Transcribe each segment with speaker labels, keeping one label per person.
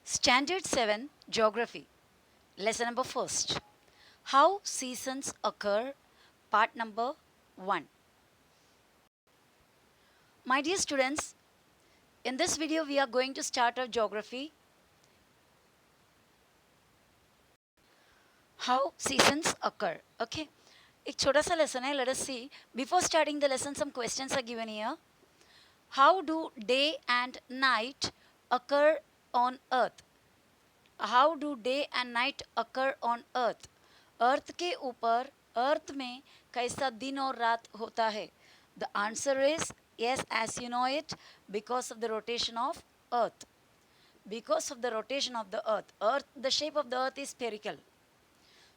Speaker 1: Standard 7 Geography. Lesson number first. How seasons occur. Part number 1. My dear students, in this video we are going to start our geography. How seasons occur. Okay. एक छोटा सा lesson है. Let us see. Before starting the lesson, some questions are given here. How do day and night occur on earth? How do day and night occur on earth? Earth के ऊपर अर्थ में कैसा दिन और रात होता है? The answer is yes, as you know it, because of the rotation of earth. Because of the rotation of the earth, the shape of the earth is spherical.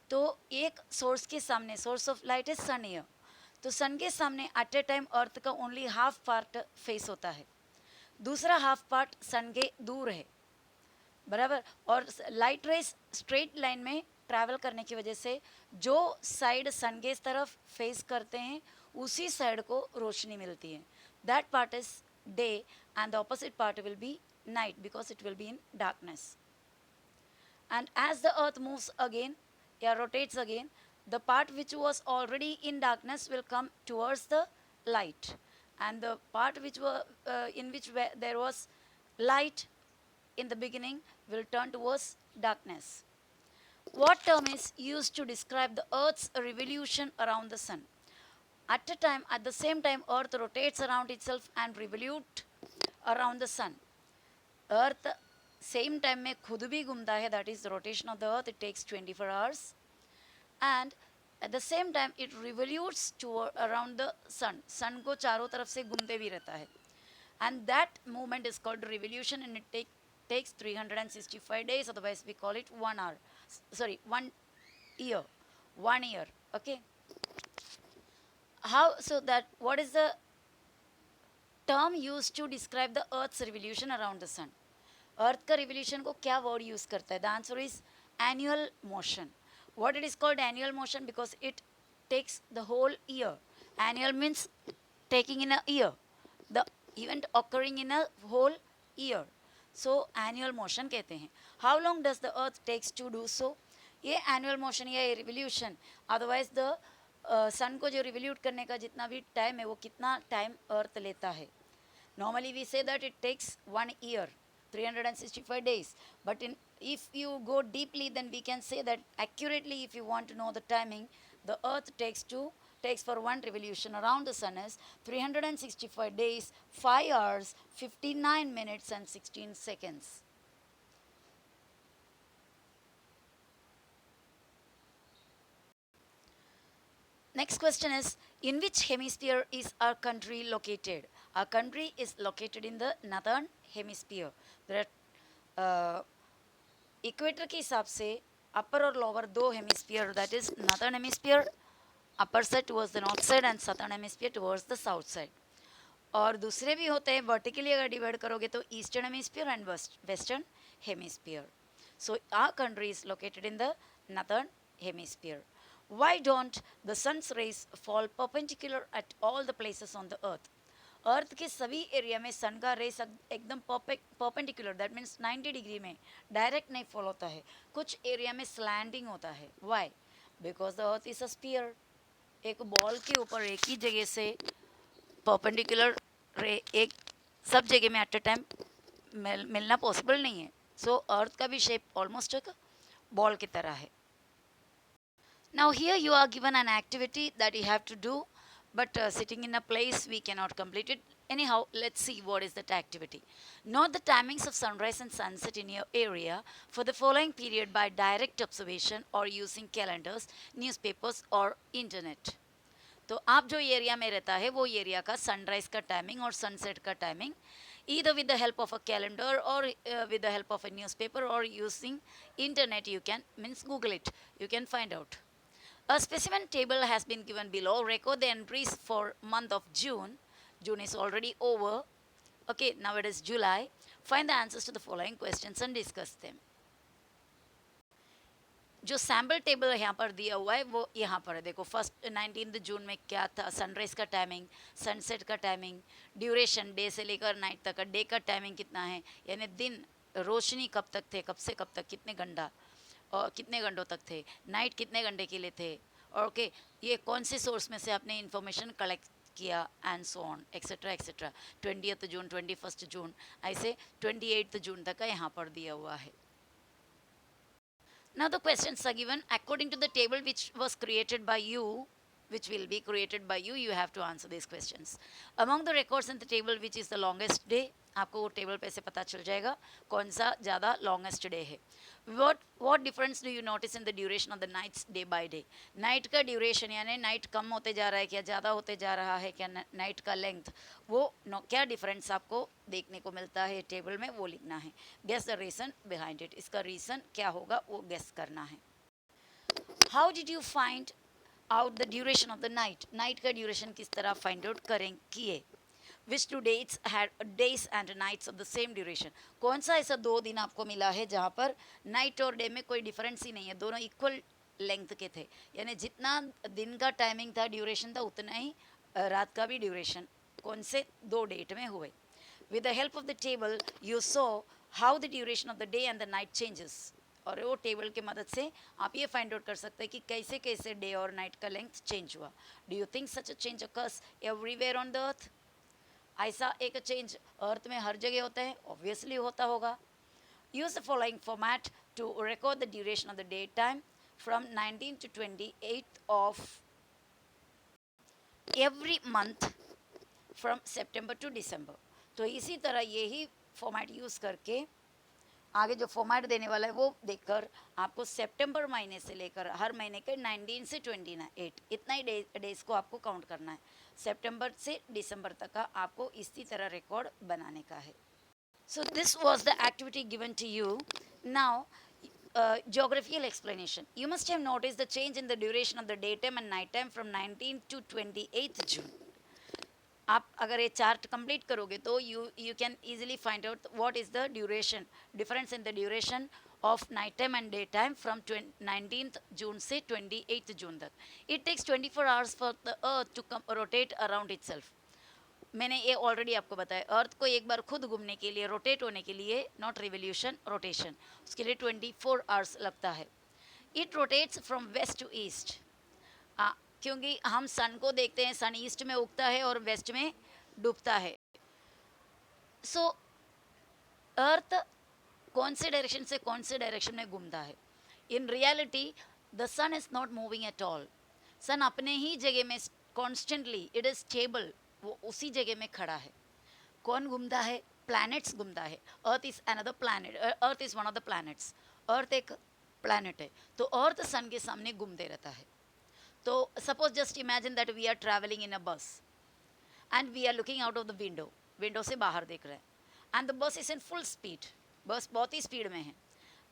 Speaker 1: तो एक सोर्स के सामने, source of light is sun here, तो sun के सामने eight ए time अर्थ का only half part face होता है, दूसरा हाफ पार्ट सन के दूर है, बराबर. और लाइट रेस स्ट्रेट लाइन में ट्रैवल करने की वजह से जो साइड सन के तरफ फेस करते हैं उसी साइड को रोशनी मिलती है. That part is day and the opposite part will be night because it will be in darkness. And as the earth moves again, rotates again, the part which was already in darkness will come towards the light, and the part which were in which there was light in the beginning will turn towards darkness. What term is used to describe the earth's revolution around the sun? At the same time, earth rotates around itself and revolute around the sun. Earth same time में खुद भी घूमता है, that is the rotation of the earth. It takes 24 hours, and at the same time it revolutes around the sun. sun को चारों तरफ से घूमते भी रहता है, and that movement is called revolution, and it takes 365 days, otherwise we call it 1 hour. Sorry, 1 year. 1 year. Okay. What is the term used to describe the earth's revolution around the sun? अर्थ का revolution को क्या word use करता है? The answer is annual motion. What it is called annual motion? Because it takes the whole year. Annual means taking in a year, the event occurring in a whole year, so annual motion कहते हैं. How long does the earth takes to do so? ये annual motion या revolution, otherwise the sun को जो revolute करने का जितना भी टाइम है वो कितना टाइम अर्थ लेता है? Normally we say that it takes 1 year, 365 days, but if you go deeply, then we can say that accurately, if you want to know the timing, the earth takes for one revolution around the sun is 365 days, 5 hours, 59 minutes and 16 seconds. Next question is, in which hemisphere is our country located? Our country is located in the northern hemisphere. There are equator के हिसाब से अपर और lower दो hemisphere, that is northern hemisphere upper side towards the north side and southern hemisphere towards the south side. और दूसरे भी होते हैं, वर्टिकली अगर डिवाइड करोगे तो eastern hemisphere and western hemisphere. So our country is located in the northern hemisphere. Why don't the sun's rays fall perpendicular at all the places on the earth? Earth के सभी area में sun का rays एकदम perpendicular, that means 90 degree में direct नहीं fall होता है, कुछ एरिया में स्लैंडिंग होता है. Why? Because the earth is a sphere. एक बॉल के ऊपर एक ही जगह से परपेंडिकुलर रे एक सब जगह में एट अ टाइम मिलना पॉसिबल नहीं है. सो अर्थ का भी शेप ऑलमोस्ट एक बॉल की तरह है. Now here you are given an activity that you have to do, but sitting in a place we cannot complete it. Anyhow, let's see what is that activity. Note the timings of sunrise and sunset in your area for the following period by direct observation or using calendars, newspapers or internet. तो आप जो area में रहता है वो area का sunrise का timing और सनसेट का timing either with the help of a calendar or with the help of a newspaper or using internet, you can means Google it, you can find out. A specimen table has been given below. Record the entries for month of June. June is already over. Okay, now it is July. Find the answers to the following questions and discuss them. जो sample table यहाँ पर दिया हुआ है वो यहाँ पर है. देखो, फर्स्ट 19 जून में क्या था? सनराइज का टाइमिंग, सनसेट का टाइमिंग, ड्यूरेशन डे से लेकर नाइट तक का, डे का टाइमिंग कितना है, यानी दिन रोशनी कब तक थे, कब से कब तक, कितने घंटा और कितने घंटों तक थे, नाइट कितने घंटे के लिए थे, और ओके ये कौन से सोर्स में से आपने इंफॉर्मेशन कलेक्ट किया, and so on etcetera etcetera. 20th June, 21st जून, ऐसे 28th जून तक का यहाँ पर दिया हुआ है। Now the questions are given according to the table which was created by you, which will be created by you. You have to answer these questions. Among the records in the table, which is the longest day, आपको वो table पे से पता चल जाएगा कौन सा ज़्यादा लॉन्गेस्ट डे है। what difference do you notice in the duration of the nights day by day? Night का ड्यूरेशन यानी नाइट कम होते जा रहा है क्या, ज़्यादा होते जा रहा है क्या, नाइट का लेंथ, वो क्या डिफरेंस आपको देखने को मिलता है टेबल में, वो लिखना है। Guess the reason behind it, इसका रीज़न क्या होगा वो गेस करना है। How did you find out the duration of the night, night का ड्यूरेशन किस तरह फाइंड आउट करें किए। Which two dates had days and nights of the same duration, कौन सा ऐसा 2 दिन आपको मिला है जहाँ पर नाइट और डे में कोई डिफरेंस ही नहीं है, दोनों इक्वल लेंथ के थे, यानी जितना दिन का टाइमिंग था, ड्यूरेशन था, उतना ही रात का भी ड्यूरेशन कौन से 2 डेट में हुए। With the help of the table you so how the duration of the day and the night changes, और वो टेबल की मदद से आप ये फाइंड आउट कर सकते हैं कि कैसे कैसे डे और नाइट का लेंथ चेंज हुआ। Do you think such a change occurs everywhere on the earth, ऐसा एक चेंज अर्थ में हर जगह होता है, ऑब्वियसली होता होगा। Use the following format to record the duration of the day time from 19 to 28 of every month from September to December. तो इसी तरह यही फॉर्मेट यूज़ करके आगे जो फॉर्मेट देने वाला है वो देखकर आपको सितंबर महीने से लेकर हर महीने के 19 से 28 इतना ही डेज को आपको काउंट करना है। सितंबर से दिसंबर तक का आपको इसी तरह रिकॉर्ड बनाने का है। So this was the activity given to you. Now geographical explanation. You must have noticed the change in the duration of the daytime and nighttime from 19 to 28th June. आप अगर ये चार्ट कंप्लीट करोगे तो you can easily find out what is the duration, difference in the duration of night time and day time from 19th June से 28th June तक। It takes 24 hours for the earth to rotate around itself. मैंने ये already आपको बताया, अर्थ को एक बार खुद घूमने के लिए, रोटेट होने के लिए, नॉट रिवोल्यूशन, रोटेशन, उसके लिए 24 आवर्स लगता है। It rotates from west to east, क्योंकि हम सन को देखते हैं, सन ईस्ट में उगता है और वेस्ट में डूबता है। सो अर्थ कौन से डायरेक्शन से कौन से डायरेक्शन में घूमता है। In reality the sun is not moving at all, sun अपने ही जगह में कॉन्स्टेंटली, इट इज़ स्टेबल, वो उसी जगह में खड़ा है। कौन घूमता है, प्लैनेट्स घूमता है। Earth is another planet, earth is one of the planets, earth एक प्लैनेट है, तो अर्थ सन के सामने घूमते रहता है। तो suppose just imagine that we are travelling in a bus and we are looking out of the window, window से बाहर देख रहे हैं and the bus is in full speed, bus बहुत ही स्पीड में है,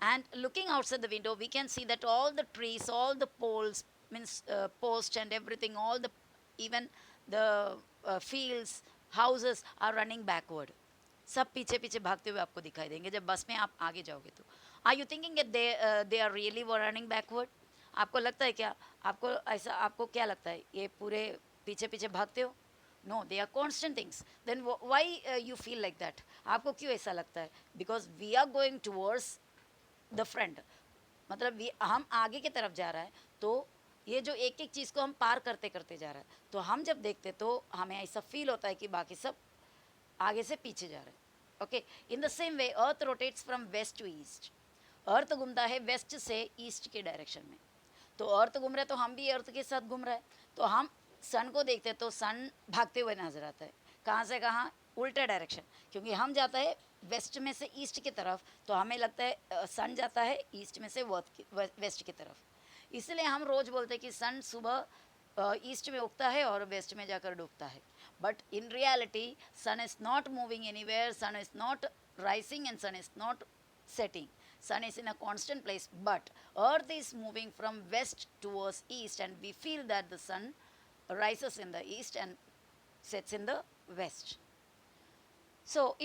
Speaker 1: and looking outside the window we can see that all the trees, all the poles means post and everything, all the even the fields, houses are running backward, सब पीछे पीछे भागते हुए आपको दिखाई देंगे जब बस में आप आगे जाओगे। तो are you thinking they are really running backward, आपको लगता है क्या, आपको ऐसा, आपको क्या लगता है ये पूरे पीछे पीछे भागते हो? No, they are constant things. Then why you feel like that, आपको क्यों ऐसा लगता है? Because we are going towards the front, मतलब हम आगे की तरफ जा रहा है, तो ये जो एक एक चीज़ को हम पार करते करते जा रहा है, तो हम जब देखते तो हमें ऐसा फील होता है कि बाकी सब आगे से पीछे जा रहे हैं। Okay, in the same way earth rotates from west to east, earth घूमता है वेस्ट से ईस्ट के डायरेक्शन में। तो अर्थ घूम रहा है तो हम भी अर्थ के साथ घूम रहे हैं, तो हम सन को देखते हैं तो सन भागते हुए नजर आता है, कहाँ से कहाँ, उल्टा डायरेक्शन, क्योंकि हम जाता है वेस्ट में से ईस्ट की तरफ, तो हमें लगता है सन जाता है ईस्ट में से वेस्ट की तरफ, इसलिए हम रोज़ बोलते हैं कि सन सुबह ईस्ट में उगता है और वेस्ट में जाकर डूबता है। But in reality sun is not moving anywhere, sun is not rising and sun is not setting, sun is in a constant place, but earth is moving from west towards east and we feel that the sun rises in the east and sets in the west. So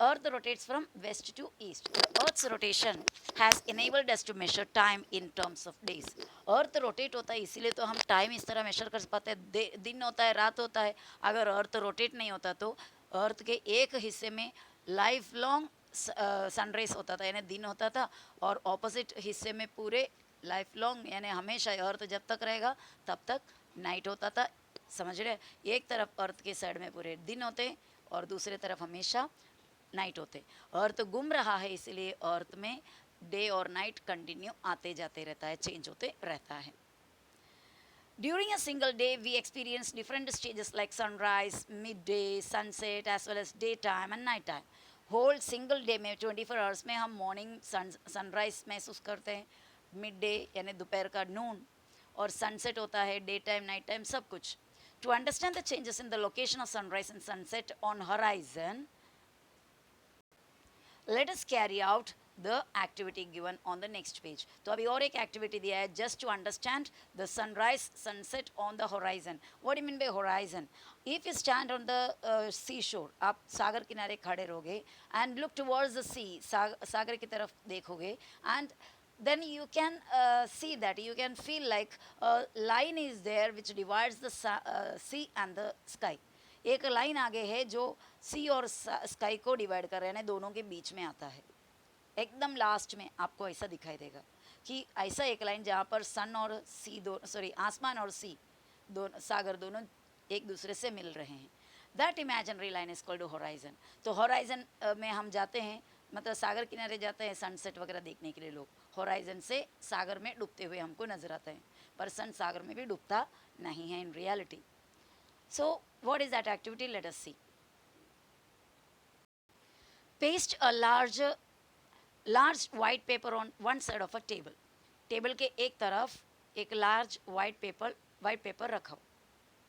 Speaker 1: earth rotates from west to east. The earth's rotation has enabled us to measure time in terms of days. Earth rotate होता है इसीलिए तो हम time इस तरह major कर पाते हैं, दिन होता है, रात होता है। अगर अर्थ रोटेट नहीं होता तो अर्थ के एक हिस्से में लाइफ लॉन्ग सनराइज होता था यानी दिन होता था, और ऑपोजिट हिस्से में पूरे लाइफ लॉन्ग यानी हमेशा अर्थ जब तक रहेगा तब तक नाइट होता था। समझ रहे? एक तरफ अर्थ के साइड में पूरे दिन होते और दूसरे तरफ हमेशा नाइट होते। अर्थ घूम रहा है इसलिए अर्थ में डे और नाइट कंटिन्यू आते जाते रहता है, चेंज होते रहता है। During a single day, we experience different stages like sunrise, midday, sunset, as well as daytime and nighttime. Whole single day में 24 hours में हम morning sunrise महसूस करते हैं, midday यानी दोपहर का noon, और sunset होता है daytime, nighttime सब कुछ. To understand the changes in the location of sunrise and sunset on horizon, let us carry out the activity given on the next page. तो अभी और एक activity दिया है just to understand the sunrise sunset on the horizon. What do you mean by horizon? If you stand on the seashore, आप सागर किनारे खड़े रहोगे and look towards the sea, सागर की तरफ देखोगे, and then you can see that you can feel like a line is there which divides the sea and the sky. एक line आगे है जो सी और स्काई को डिवाइड कर रहे हैं, दोनों के बीच में आता है। एकदम लास्ट में आपको ऐसा दिखाई देगा कि ऐसा एक लाइन जहाँ पर सन और सी आसमान और सी दोनों सागर दोनों एक दूसरे से मिल रहे हैं। That imaginary line is called horizon. तो होराइजन में हम जाते हैं, मतलब सागर किनारे जाते हैं सनसेट वगैरह देखने के लिए लोग। होराइजन से सागर में डूबते हुए हमको नजर आता है, पर सन सागर में भी डूबता नहीं है in reality. So what is that activity? Let us see. Paste a large white paper on one side of a table. Table के एक तरफ एक लार्ज वाइट पेपर रखाओ,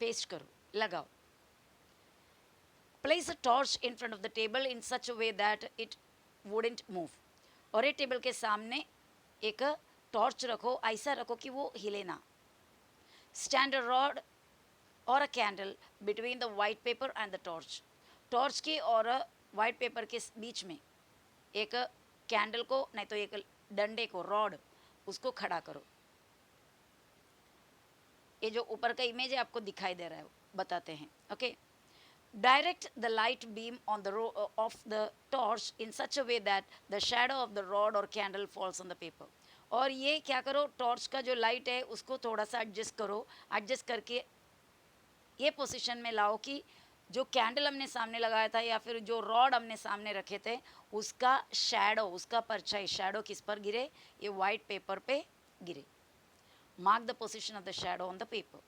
Speaker 1: पेस्ट करो, लगाओ. Place a torch in front of the table in such a way that it wouldn't move. और ये table के सामने एक टॉर्च रखो, ऐसा रखो कि वो हिले ना. Stand a rod और अ candle between the white paper and the torch. Torch की और वाइट पेपर के बीच में एक कैंडल को, नहीं तो एक डंडे को, रॉड, उसको खड़ा करो. ये जो ऊपर का इमेज है आपको दिखाई दे रहा है, बताते हैं. Okay. Direct the light beam on the of the torch in such a way that the shadow of the rod और candle falls on the paper. और ये क्या करो, टॉर्च का जो लाइट है उसको थोड़ा सा एडजस्ट करो, एडजस्ट करके ये पोजीशन में लाओ कि जो कैंडल हमने सामने लगाया था या फिर जो रॉड हमने सामने रखे थे उसका शैडो, उसका परछाई, शैडो किस पर गिरे? ये वाइट पेपर पे गिरे. Mark the position of the shadow on the paper.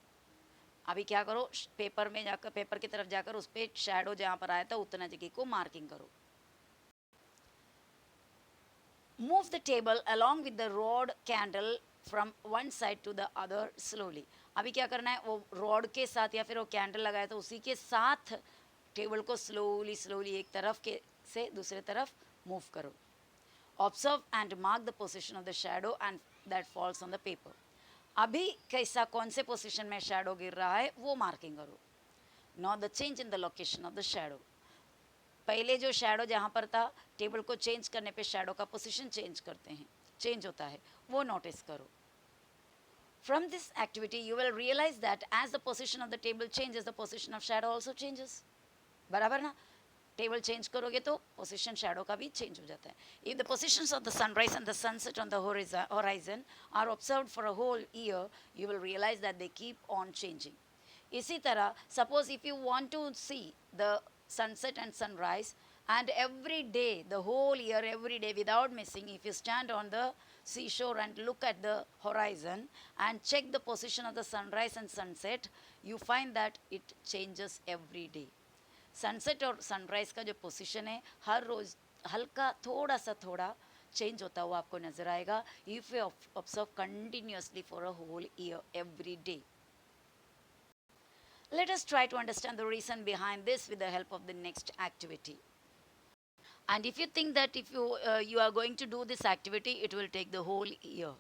Speaker 1: अभी क्या करो, पेपर में जाकर, पेपर की तरफ जाकर उस पर शैडो जहाँ पर आया था उतना जगह को मार्किंग करो. Move the table along with the rod candle from one side to the other slowly. अभी क्या करना है, वो रॉड के साथ या फिर वो कैंडल लगाया तो उसी के साथ टेबल को स्लोली स्लोली एक तरफ के से दूसरे तरफ मूव करो. Observe and mark the position of the shadow and that false on the paper. अभी कैसा, कौन से पोजीशन में शैडो गिर रहा है वो मार्किंग करो. Not the change in the location of the shadow. पहले जो शैडो जहाँ पर था, टेबल को चेंज करने पे शैडो का पोजीशन चेंज करते हैं, चेंज होता है, वो नोटिस करो. From this activity you will realize that as the position of the table changes, the position of shadow also changes. बराबर ना? टेबल चेंज करोगे तो पोजीशन शैडो का भी चेंज हो जाता है. If the positions of the sunrise and the sunset on the horizon are observed for a whole year, you will realise that they keep on changing. इसी तरह suppose if you want to see the sunset and sunrise, and every day, the whole year, every day without missing, if you stand on the seashore and look at the horizon and check the position of the sunrise and sunset, you find that it changes every day. Sunset और sunrise का जो position है हर रोज हल्का थोड़ा सा थोड़ा change होता हुआ आपको नजर आएगा, if you observe continuously for a whole year every day. Let us try to understand the reason behind this with the help of the next activity. And if you think that if you are going to do this activity, it will take the whole year.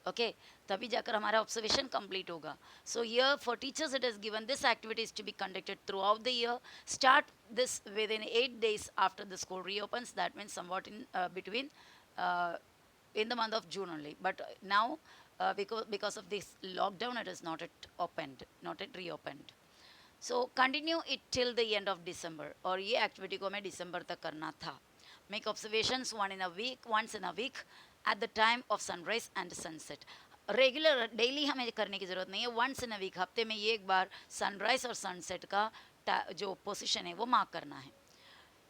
Speaker 1: Okay, तभी जाकर हमारा observation complete होगा. So here for teachers it is given this activity is to be conducted throughout the year. Start this within 8 days after the school reopens. That means somewhat in between in the month of June only. But now because of this lockdown, it is not yet opened, not yet reopened. So continue it till the end of December. और ये activity को हमें December तक करना था. Make observations once in a week at the time of sunrise and sunset. Regular daily हमें करने की ज़रूरत नहीं है. वंस इन अ वीक, हफ्ते में ये एक बार सनराइज और सनसेट का जो पोजीशन है वो मार्क करना है.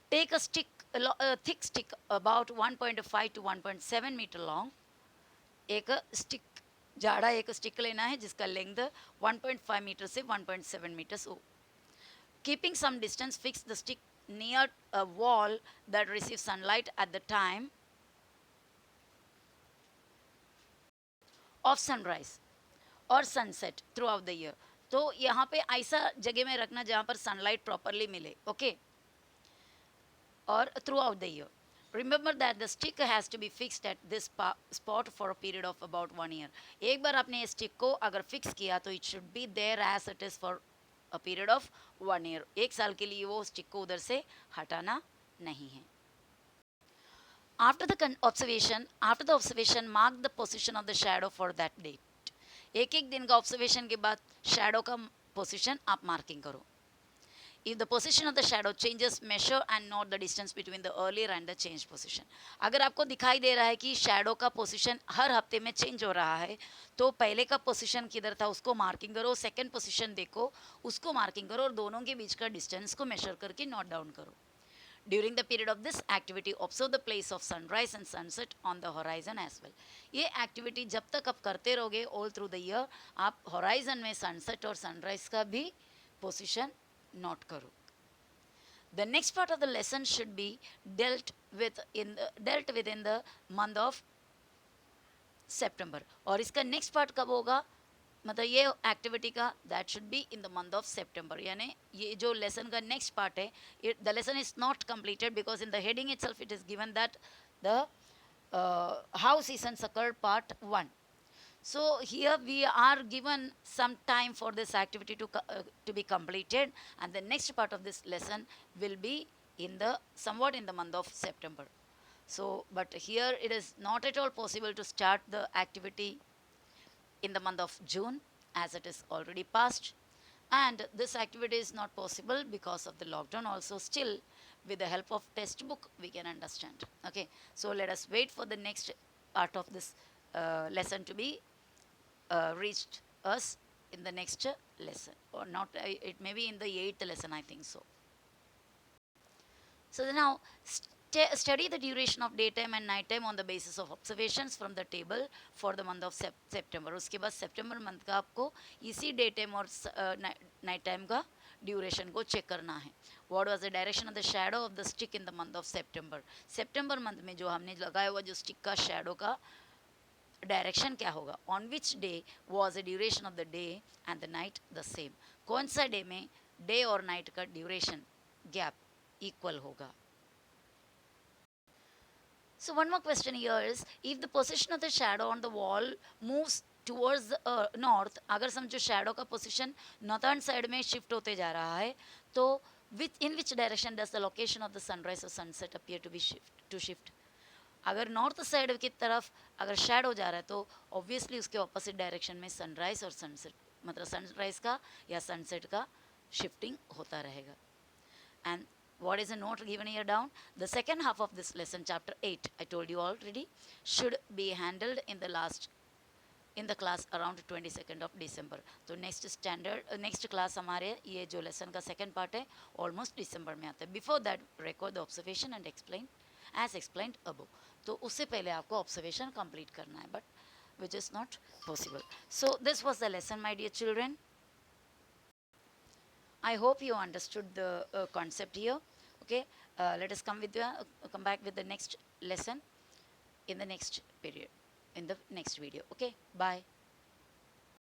Speaker 1: Take a stick, a thick stick about 1.5 to 1.7 meter long. एक स्टिक, जाड़ा एक स्टिक लेना है जिसका लेंथ 1.5 मीटर से 1.7 मीटर्स हो. Keeping some distance, fix the stick near a wall that receives sunlight at the time of sunrise और sunset through out the year. तो यहाँ पे ऐसा जगह में रखना जहाँ पर सनलाइट प्रॉपरली मिले. ओके, और through out the year. Remember that the stick has to be fixed at this spot for a period of about 1 year. एक बार आपने ये स्टिक को अगर फिक्स किया तो it should be there as it is for a period of 1 year. एक साल के लिए वो स्टिक को उधर से हटाना नहीं है. After the observation, mark the position of the shadow for that day. एक एक दिन का ऑब्जर्वेशन के बाद शैडो का पोजीशन आप मार्किंग करो. If the position of the shadow changes, measure and note the distance between the earlier and the changed position. अगर आपको दिखाई दे रहा है कि शैडो का पोजीशन हर हफ्ते में चेंज हो रहा है तो पहले का पोजीशन किधर था उसको मार्किंग करो, सेकंड पोजीशन देखो उसको मार्किंग करो और दोनों के बीच का डिस्टेंस को मेजर करके नोट डाउन करो. During the period of this activity, observe the place of sunrise and sunset on the horizon as well. ये एक्टिविटी जब तक आप करते रहोगे all through the year, आप horizon में sunset और sunrise का भी position नोट करो. The next part of the lesson should be dealt with in the month of September. और इसका next part कब होगा, मतलब ये एक्टिविटी का, that should be in the month of September. यानी ये जो लेसन का नेक्स्ट पार्ट है, the lesson is not completed because in the heading itself it is given that the how seasons occur part 1. So here we are given some time for this activity to be completed, and the next part of this lesson will be in the somewhat in the month of September. So but here it is not at all possible to start the activity in the month of June as it is already past, and this activity is not possible because of the lockdown also. Still, with the help of test book we can understand. Okay, so let us wait for the next part of this lesson to be reached us in the next lesson, or not, it may be in the 8th lesson, I think so. So now study the duration of daytime and nighttime on the basis of observations from the table for the month of September. उसके बाद September month का आपको इसी daytime और night time का duration को check करना है. What was the direction of the shadow of the stick in the month of September? September month में जो हमने लगाया हुआ जो stick का shadow का डायरेक्शन क्या होगा. On which day was the duration of the day and the night the same. कौन सा डे में डे और नाइट का ड्यूरेशन गैप इक्वल होगा. So one more question here is, if the position of the shadow on the wall moves towards the north, अगर समझो shadow का position northern side में shift होते जा रहा है तो in which direction does the location of the sunrise or sunset appear to be shift. अगर नॉर्थ साइड की तरफ अगर शेडो जा रहा है तो ऑब्वियसली उसके ऑपोजिट डायरेक्शन में सनराइज और सनसेट, मतलब सनराइज का या सनसेट का शिफ्टिंग होता रहेगा. And what is a note given here down? The second half of this lesson, chapter 8, I told you already, should be handled in the class around 22nd of December. तो next class हमारे ये जो lesson का second part है almost December में आता है. Before that, record the observation and explain as explained above. तो उससे पहले आपको ऑब्जर्वेशन कंप्लीट करना है, but which is not possible. So this was the lesson my dear children. I hope you understood the concept here. Okay, let us come back with the next lesson in the next period, in the next video. Okay, bye.